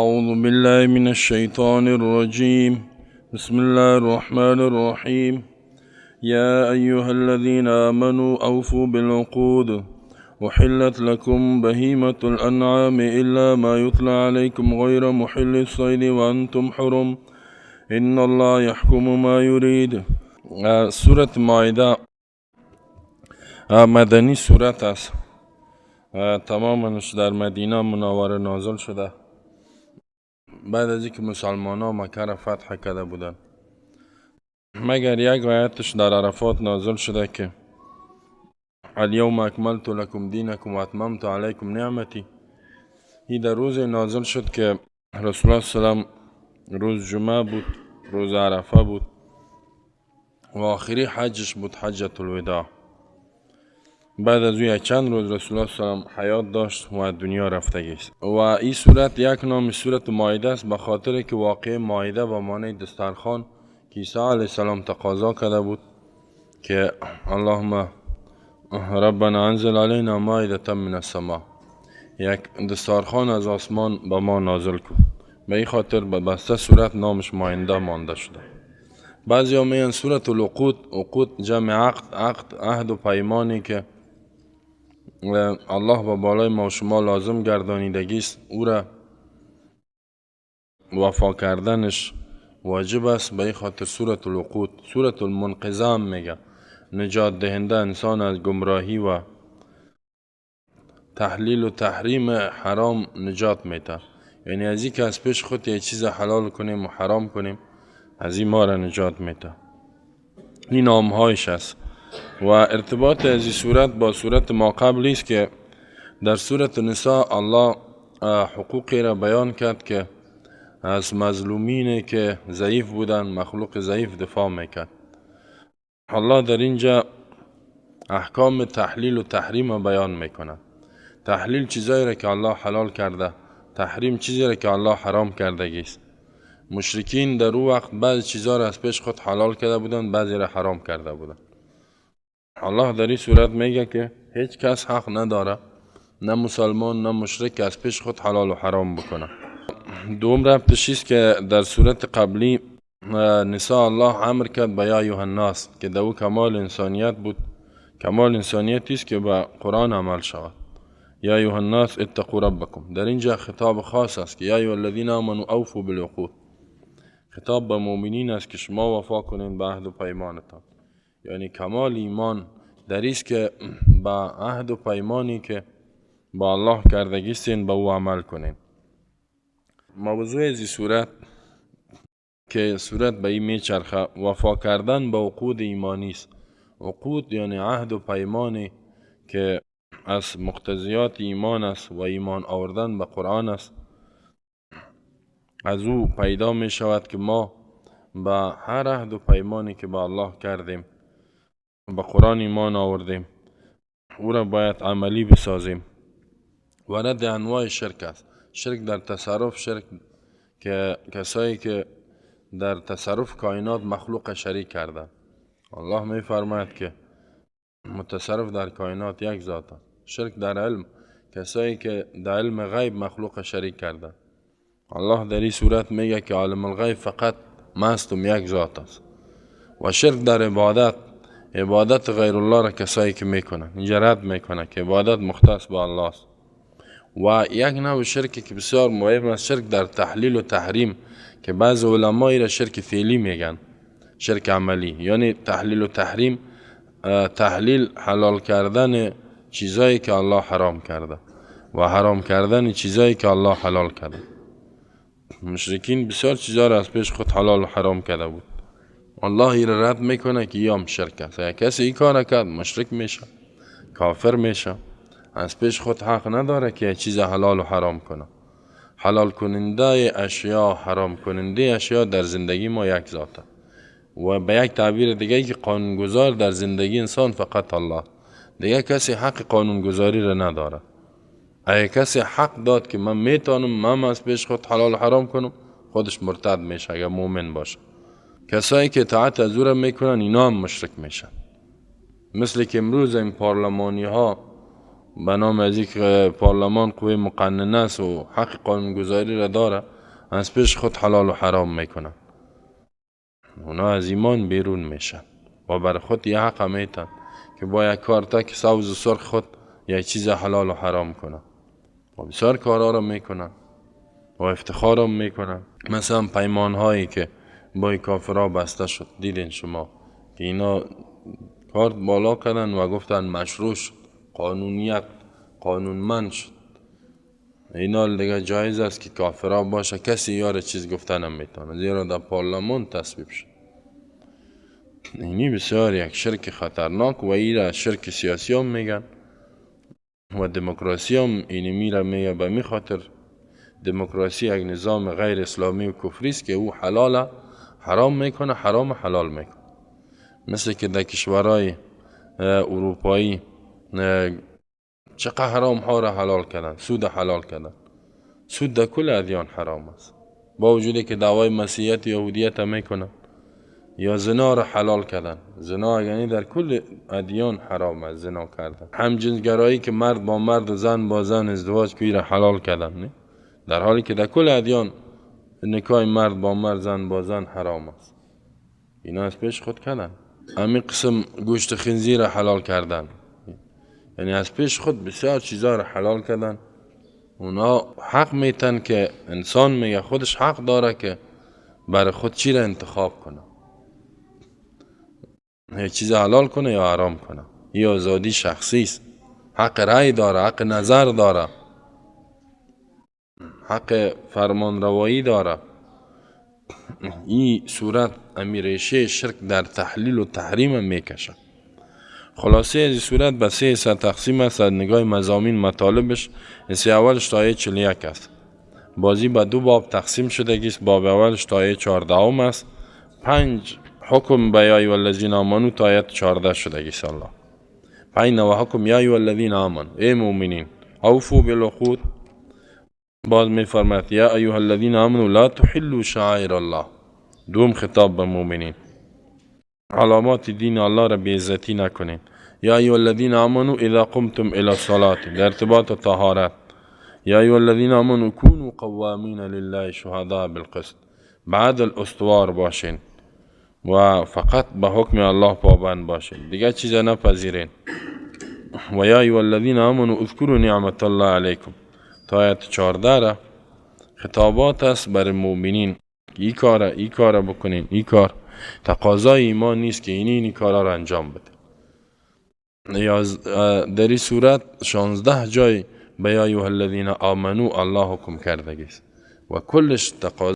أعوذ بالله من الشيطان الرجيم. بسم الله الرحمن الرحيم. يا أيها الذين آمنوا أوفوا بالعقود أحلت لكم بهيمة الأنعام إلا ما يتلى عليكم غير محل الصيد وأنتم حرم إن الله يحكم ما يريد. سورة مائده مدنی سورت است. تمامش در مدینه منوره نازل شده بعد از اینکه مسلمان ها مکه را فتح کرده بودند، مگر یک آیتش در عرفات نازل شده که الیوم اکملت لکم دینکم و اتممت علیکم نعمتی. این در روز نازل شد که رسول الله صلی الله علیه و روز جمعه بود، روز عرفه بود و آخری حجش بود، حجت الوداع. بعد از او چند روز رسول الله صلی الله علیه و حیات داشت و دنیا رفته گشت. و این سورت یک نام سورت مائده است به خاطر که واقع مائده به معنی دسترخوان که عیسی علیه السلام تقاضا کرده بود که اللهم ربنا انزل علینا مائده من السماء، یک دسترخوان از آسمان به ما نازل کن. به این خاطر به بسته سورت نامش مائده مانده شده. بعضی ها میگن سورت العقود، عقود جمع عقد، عهد و پیمانی که الله به بالای ما و شما لازم گردانیدگی است، او را وفا کردنش واجب است. به این خاطر سورت العقود، سورت المنقذه میگه، نجات دهنده انسان از گمراهی و تحلیل و تحریم حرام نجات میده. یعنی از این که از پیش خود یک چیز حلال کنیم و حرام کنیم، از این ما را نجات میده. این نامهایش است. و ارتباط از این صورت با صورت ما قبلی است که در صورت نساء الله حقوقی را بیان کرد که از مظلومین که ضعیف بودن، مخلوق ضعیف دفاع میکرد. الله در اینجا احکام تحلیل و تحریم بیان میکنه. تحلیل چیزایی را که الله حلال کرده، تحریم چیزی را که الله حرام کرده است. مشرکین در او وقت بعضی چیزا را از پیش خود حلال کرده بودند، بعضی را حرام کرده بودند. الله در این صورت میگه که هیچ کس حق نداره، نه مسلمان نه مشرک، از پیش خود حلال و حرام بکنه. دوم ربطش است که در صورت قبلی نساء الله امر کرد به یا ایها الناس که دو کمال انسانیت بود. کمال انسانیتی است که به قرآن عمل شود. یا ایها الناس اتقوا ربکم. در اینجا خطاب خاص است که یا ایها الذین آمنوا اوفوا بالعقود. خطاب به مؤمنین است که شما وفا کنین به عهد و پیمانتان. یعنی کمال ایمان در است که به عهد و پیمانی که با الله کردگیستین به او عمل کنین. موضوع از صورت که صورت به این میچرخه وفا کردن به عقود ایمانی است. عقود یعنی عهد و پیمانی که از مقتضیات ایمان است و ایمان آوردن به قرآن است. از او پیدا می شود که ما به هر عهد و پیمانی که با الله کردیم، به قرآن ایمان آوردیم، او را باید عملی بسازیم. و رد انواع شرک است. شرک در تصرف، شرک که کسایی که در تصرف کائنات مخلوق شریک کرده. الله می فرماید که متصرف در کائنات یک ذات است. شرک در علم، کسایی که در علم غیب مخلوق شریک کرده. الله در این صورت میگه که عالم الغیب فقط مستم یک ذات است. و شرک در عبادت، عبادت غیر الله را کسایی که میکنن، اینجا رد میکنه که عبادت مختص به الله است. و یک نوع شرکی که بسیار مهم است، شرک در تحلیل و تحریم که بعض علمایی را شرک فعلی میگن، شرک عملی. یعنی تحلیل و تحریم، تحلیل حلال کردن چیزایی که الله حرام کرده و حرام کردن چیزایی که الله حلال کرده. مشرکین بسیار چیزا را از پیش خود حلال و حرام کرده بود. الله این را رد میکنه که یام شرک است. اگر کسی این کار کرد مشرک میشه، کافر میشه، از پیش خود حق نداره که چیز حلال و حرام کنه. حلال کننده اشیا، حرام کننده اشیا در زندگی ما یک ذاته. و به یک تعبیر دیگه که قانونگذار در زندگی انسان فقط الله. دیگه کسی حق قانونگذاری را نداره. اگه کسی حق داد که من میتونم من از پیش خود حلال و حرام کنم، خودش مرتد میشه اگر مؤمن باشه. کسایی که اطاعت از او را میکنن اینا هم مشرک میشن. مثل که امروز این پارلمانی ها به نام از یک پارلمان قوه مقننه است و حق قانونگذاری را داره، از پیش خود حلال و حرام میکنن. اونا از ایمان بیرون میشن و بر خود یه حق میتن که با یک کارتک سبز و سرخ خود یک چیز حلال و حرام کنن و بسیار کارها را میکنن و افتخار هم میکنن. مثلا پیمان هایی که با کافرها بسته شد، دیدین شما که اینا کارت بالا کردن و گفتن مشروع شد، قانونیت، قانونمند شد. اینا دیگه جایز است که کافرها باشه، کسی یار چیز گفتن هم میتونه، زیرا در پارلمان تصویب شد. اینی بسیار یک شرک خطرناک و ایره شرک سیاسی هم میگن و دموکراسی هم اینی میره میگه. به می خاطر دموکراسی یک نظام غیر اسلامی و کفری است که او حلال حرام میکنه، حرام حلال میکنه. مثل که در کشورهای اروپایی چقدر حرام ها را حلال کردن، سود حلال کردن. سود در کل ادیان حرام است، با وجودی که دعوای مسیحیت و یهودیت هم میکنن. یا زنا را حلال کردن، زنا یعنی در کل ادیان حرام است زنا کردن. همجنسگرایی که مرد با مرد و زن با زن ازدواج کوی را حلال کردن، نه؟ در حالی که در کل ادیان نکاح مرد با مرد، زن با زن حرام است. اینا از پیش خود کردن. همین قسم گوشت خنزیر را حلال کردن، یعنی از پیش خود بسیار چیزا را حلال کردن. اونا حق میتن که انسان میگه خودش حق داره که برای خود چی را انتخاب کنه، یه چیز حلال کنه یا حرام کنه. یه آزادی شخصی است، حق رأی داره، حق نظر داره، حق فرمان روایی داره. این صورت امیرشه شرک در تحلیل و تحریم میکشه. خلاصه از این صورت به 3 تقسیم است از نگاه مضامین مطالبش. حصه اولش تا آیه 41 است. بازی به 2 باب تقسیم شده است. باب اولش تا آیه 14 است. 5 حکم به یا ایها الذین آمنو تا آیه 14 شده است. الله 5 و حکم یا ایها الذین آمنو، ای مؤمنین، اوفوا بالعقود. باز می فرماید یا ایها الذین آمنو لا تحلوا شعائر الله. دوم خطاب به مؤمنین، علامات دین الله را بی عزتی نکنین. یا ایها الذین آمنو اذا قمتم الى الصلاة، در ارتباط طهارت. یا ایها الذین آمنو کونوا قوامین لله شهداء بالقسط، بعدل استوار باشین و فقط به حکم الله پابند باشین، دیگه چیز نپذیرین. و یا ایها الذین آمنو اذکروا نعمت الله علیکم تا آیت 14 را خطابات است بر مؤمنین. این کار بکنین، این کار تقاضای ایمان نیست که این کارا را انجام بده. یا در این صورت 16 جای به یا ایها الذین آمنو الله حکم کرده است و کلش تقاضا